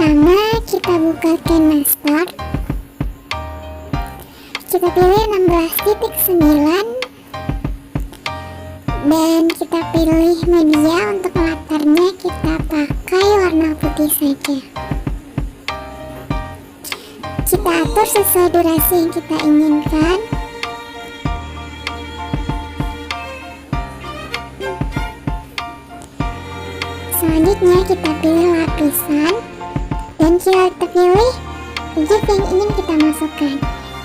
Pertama, kita buka Kinemaster. Kita pilih 16.9 dan kita pilih media. Untuk latarnya kita pakai warna putih saja. Kita atur sesuai durasi yang kita inginkan. Selanjutnya kita pilih lapisan dan kita pilih GIF yang ingin kita masukkan.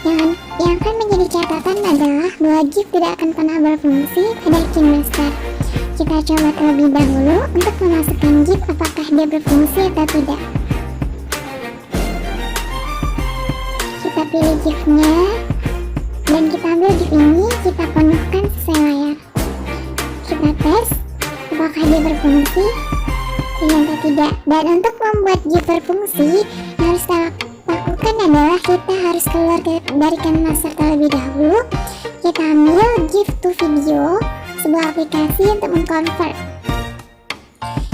Yang akan menjadi catatan adalah bahwa GIF tidak akan pernah berfungsi pada Kinemaster. Kita coba terlebih dahulu untuk memasukkan GIF apakah dia berfungsi atau tidak. Kita pilih GIF-nya dan kita ambil GIF ini, kita penuhkan sesuai layar. Kita tes apakah dia berfungsi, ternyata tidak. Dan untuk membuat GIF berfungsi, yang harus kita lakukan adalah kita harus keluar dari Kinemaster terlebih dahulu. Kita ambil GIF to video, sebuah aplikasi untuk mengkonvert.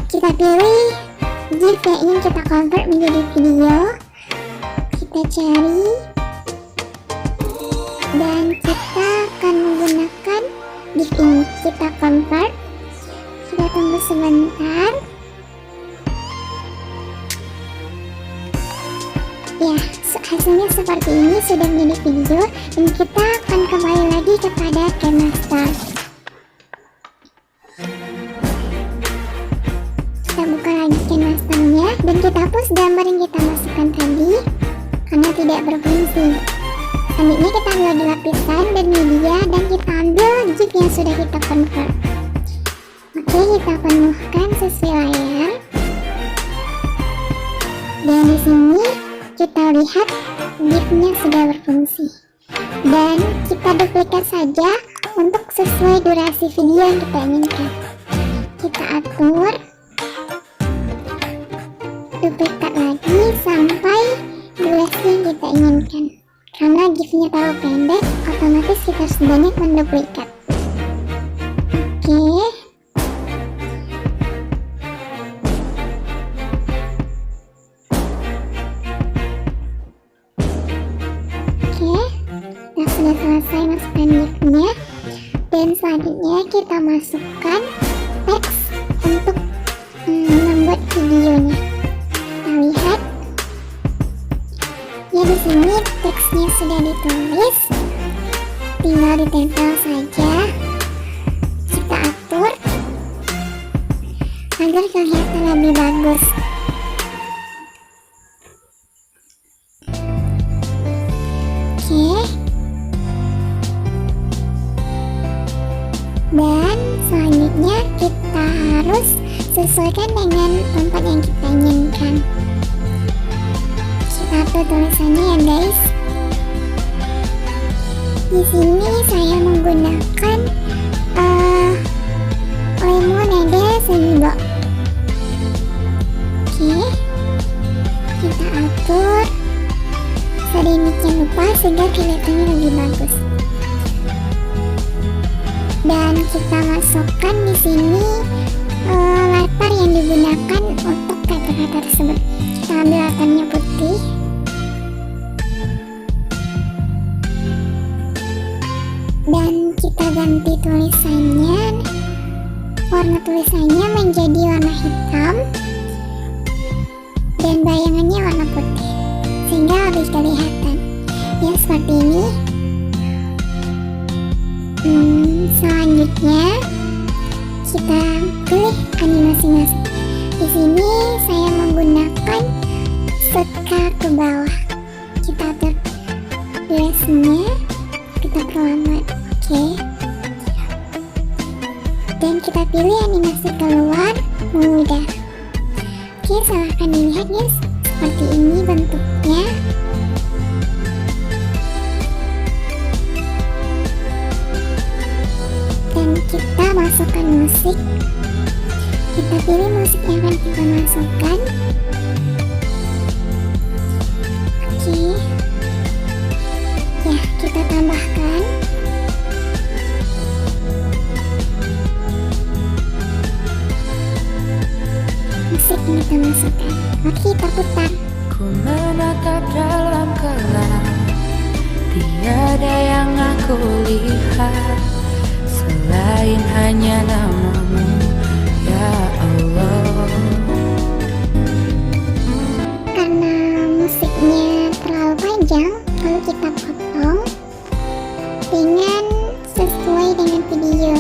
Kita pilih GIF yang ingin kita convert menjadi video. Kita cari dan kita akan menggunakan GIF ini. Kita convert. Kita tunggu sebentar. Ya, hasilnya seperti ini, sudah menjadi video, dan kita akan kembali lagi kepada Kinemaster. Kita buka lagi Kinemasternya dan kita hapus gambar yang kita masukkan tadi karena tidak berfungsi. Selanjutnya kita ambil di lapisan dan media dan kita ambil GIF yang sudah kita convert. Oke, kita penuhkan sesuai layar. Dan di sini kita lihat GIF-nya sudah berfungsi. Dan kita duplikat saja untuk sesuai durasi video yang kita inginkan. Kita atur, duplikat lagi sampai durasi yang kita inginkan. Karena GIF-nya terlalu pendek, otomatis kita harus banyak menduplikat. Oke. Kita sudah selesai masukkan GIF-nya. Dan selanjutnya kita masukkan teks untuk membuat videonya. Kita lihat. Ya, di sini teksnya sudah ditulis, tinggal ditempel saja. Kita atur agar kelihatan lebih bagus. Oke. Dan selanjutnya kita harus sesuaikan dengan tempat yang kita inginkan. Kita atur tulisannya ya guys. Di sini saya menggunakan lemonade seimbang. Oke, kita atur sedemikian rupa sehingga kelihatannya lebih bagus. Dan kita masukkan di sini latar yang digunakan untuk kata-kata tersebut. Kita ambil latarnya putih. Dan kita ganti tulisannya, warna tulisannya menjadi warna hitam dan bayangannya warna putih sehingga lebih kelihatan. Ya, seperti ini. Selanjutnya kita pilih animasi masuk. Di sini saya menggunakan seka ke bawah. Kita atur durasinya, kita perlambat. Oke. Dan kita pilih animasi keluar mengudar. Oke, silahkan dilihat guys. Seperti ini bentuknya. Dan kita masukkan musik. Kita pilih musik yang akan kita masukkan. Oke. Ya, kita tambahkan. Musik yang kita masukkan. Oke, kita putar. Ku menatap dalam gelap, tiada yang aku lihat selain hanya namamu, ya Allah. Karena musiknya terlalu panjang, lalu kita potong dengan sesuai dengan video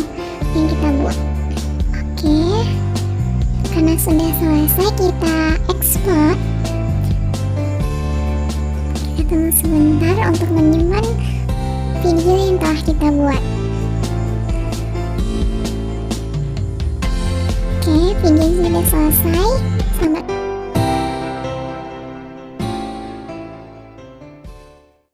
yang kita buat. Oke, karena sudah selesai, kita ekspor. Kita tunggu sebentar untuk menyimpan video yang telah kita buat. Oke, video sudah selesai. Selamat